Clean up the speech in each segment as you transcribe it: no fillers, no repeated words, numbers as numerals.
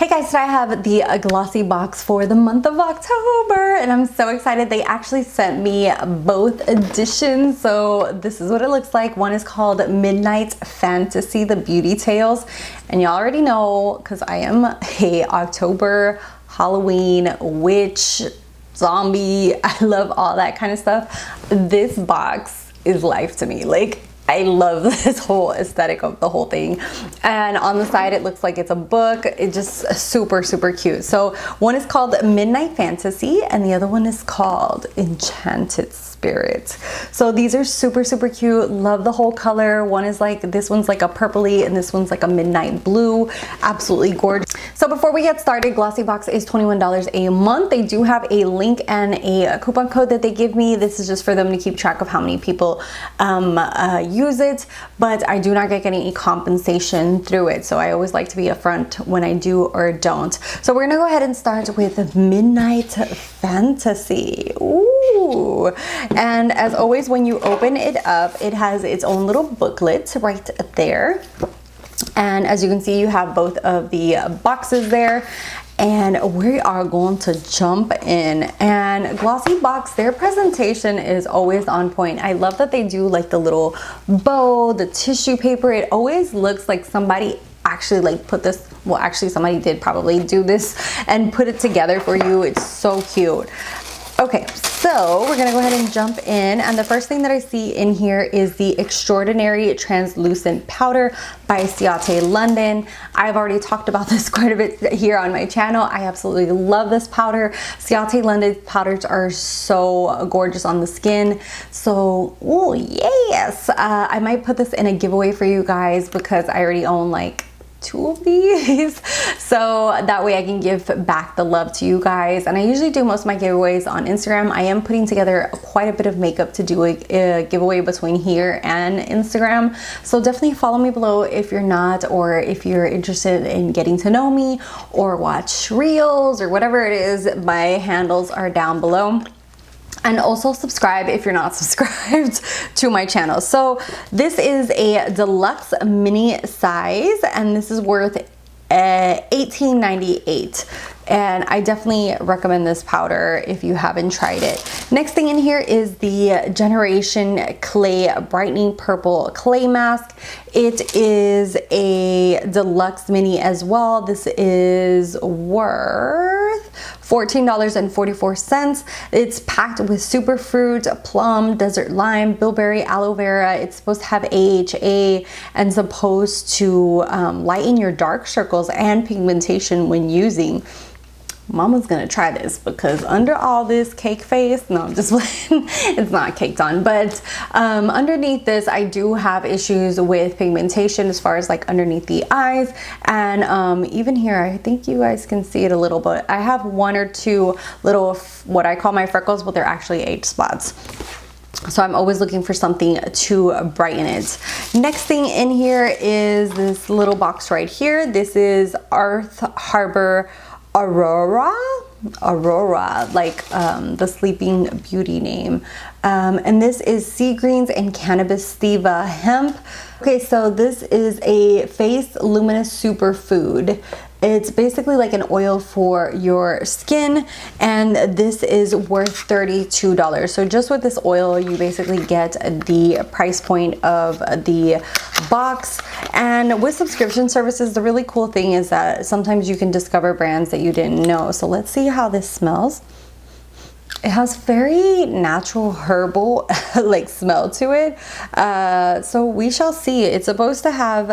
Hey guys, today I have the Glossybox for the month of October and I'm so excited. They actually sent me both editions, so this is what it looks like. One is called Midnight Fantasy, the Beauty Tales, and you already know because I am a October Halloween witch zombie. I love all that kind of stuff. This box is life to me. Like, I love this whole aesthetic of the whole thing. And on the side, it looks like it's a book. It's just super, super cute. So one is called Midnight Fantasy and the other one is called Enchanted Spirit. So these are super, super cute. Love the whole color. One is like, this one's like a purpley and this one's like a midnight blue. Absolutely gorgeous. So before we get started, Glossybox is $21 a month. They do have a link and a coupon code that they give me. This is just for them to keep track of how many people use it, but I do not get any compensation through it. So I always like to be upfront when I do or don't. So we're gonna go ahead and start with Midnight Fantasy. Ooh. And as always, when you open it up, it has its own little booklet right there. And as you can see, you have both of the boxes there. And we are going to jump in. And Glossybox, their presentation is always on point. I love that they do like the little bow, the tissue paper. It always looks like somebody actually like put this, well actually somebody did probably do this and put it together for you. It's so cute. Okay, so we're gonna go ahead and jump in, and the first thing that I see in here is the Extraordinary Translucent Powder by Ciate London. I've already talked about this quite a bit here on my channel. I absolutely love this powder. Ciate London powders are so gorgeous on the skin. So, oh yes, I might put this in a giveaway for you guys because I already own like 2 of these, so that way I can give back the love to you guys. And I usually do most of my giveaways on Instagram. I am putting together quite a bit of makeup to do a giveaway between here and Instagram, so definitely follow me below if you're not, or if you're interested in getting to know me or watch reels or whatever it is. My handles are down below. And also subscribe if you're not subscribed to my channel. So this is a deluxe mini size and this is worth $18.98. And I definitely recommend this powder if you haven't tried it. Next thing in here is the Generation Clay Brightening Purple Clay Mask. It is a deluxe mini as well. This is worth $14.44. It's packed with superfruit, plum, desert lime, bilberry, aloe vera. It's supposed to have AHA and supposed to lighten your dark circles and pigmentation when using. Mama's gonna try this because under all this cake face, no, I'm just playing. It's not caked on, but underneath this I do have issues with pigmentation as far as like underneath the eyes, and even here I think you guys can see it a little bit. I have 1 or 2 little what I call my freckles, but they're actually age spots. So I'm always looking for something to brighten it. Next thing in here is this little box right here. This is Earth Harbor Aurora, like the Sleeping Beauty name. And this is Sea Greens and Cannabis Sativa Hemp. Okay, so this is a face luminous superfood. It's basically like an oil for your skin, and this is worth $32. So just with this oil, you basically get the price point of the box. And with subscription services, the really cool thing is that sometimes you can discover brands that you didn't know. So let's see how this smells. It has very natural herbal like smell to it, so we shall see. It's supposed to have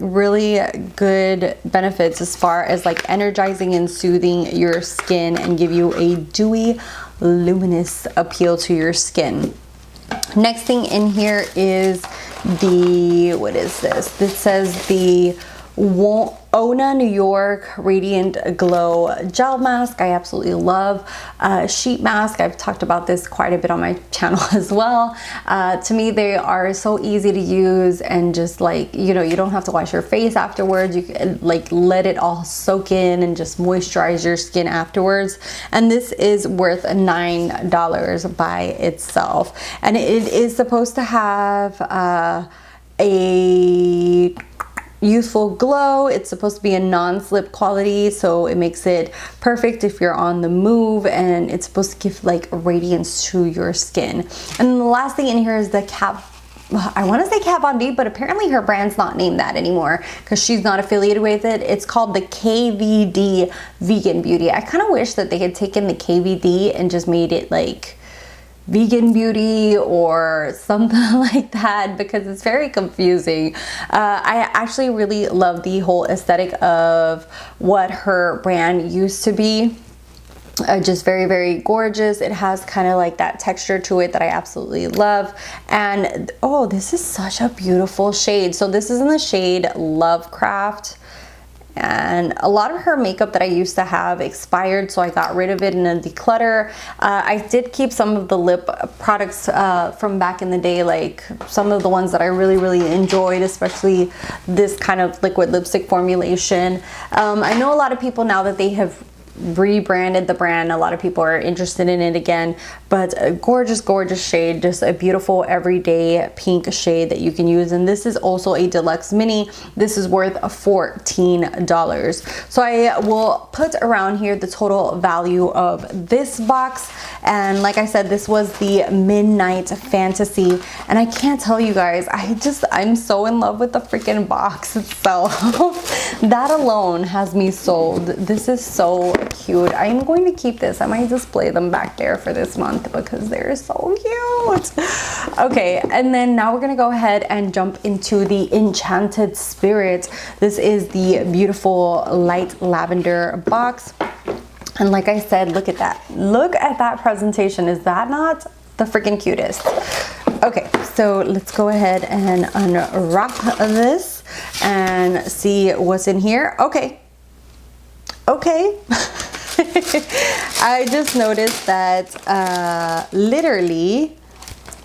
really good benefits as far as like energizing and soothing your skin and give you a dewy, luminous appeal to your skin. Next thing in here is the, what is this? This says the Ona New York Radiant Glow Gel Mask. I absolutely love sheet mask. I've talked about this quite a bit on my channel as well. To me, they are so easy to use, and just like, you know, you don't have to wash your face afterwards. You can like let it all soak in and just moisturize your skin afterwards. And this is worth $9 by itself. And it is supposed to have youthful glow. It's supposed to be a non-slip quality, so it makes it perfect if you're on the move, and it's supposed to give like radiance to your skin. And then the last thing in here is the I want to say Kat Von D, but apparently her brand's not named that anymore because she's not affiliated with it. It's called the KVD Vegan Beauty. I kind of wish that they had taken the KVD and just made it like Vegan Beauty or something like that, because it's very confusing. I actually really love the whole aesthetic of what her brand used to be. Just very, very gorgeous. It has kind of like that texture to it that I absolutely love. And oh, this is such a beautiful shade. So this is in the shade Lovecraft. And a lot of her makeup that I used to have expired, so I got rid of it in a declutter. I did keep some of the lip products from back in the day, like some of the ones that I really, really enjoyed, especially this kind of liquid lipstick formulation. I know a lot of people now that they have rebranded the brand, a lot of people are interested in it again, but a gorgeous, gorgeous shade, just a beautiful everyday pink shade that you can use. And this is also a deluxe mini. This is worth $14. So I will put around here the total value of this box. And like I said, this was the Midnight Fantasy, and I can't tell you guys, I'm so in love with the freaking box itself. That alone has me sold. This is so cute. I'm going to keep this. I might display them back there for this month because they're so cute. Okay, and then now we're gonna go ahead and jump into the Enchanted Spirit. This is the beautiful light lavender box. And like I said, look at that. Look at that presentation. Is that not the freaking cutest? Okay, so let's go ahead and unwrap this and see what's in here. Okay. I just noticed that literally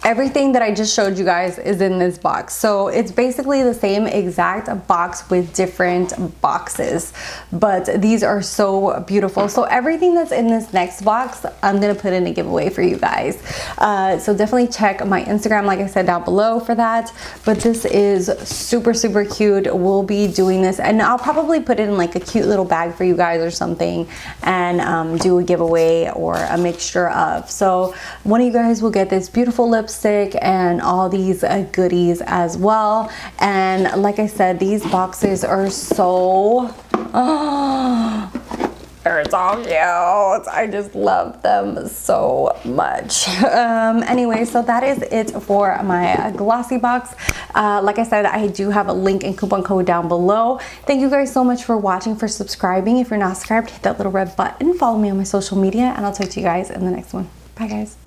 everything that I just showed you guys is in this box. So it's basically the same exact box with different boxes, but these are so beautiful. So everything that's in this next box, I'm gonna put in a giveaway for you guys. So definitely check my Instagram, like I said, down below for that. But this is super, super cute. We'll be doing this, and I'll probably put it in like a cute little bag for you guys or something, and do a giveaway or a mixture of. So one of you guys will get this beautiful lipstick and all these goodies as well. And like I said, these boxes are so they're so cute. I just love them so much. Anyway, so that is it for my Glossybox. Like I said, I do have a link and coupon code down below. Thank you guys so much for watching, for subscribing. If you're not subscribed, hit that little red button, follow me on my social media, and I'll talk to you guys in the next one. Bye guys.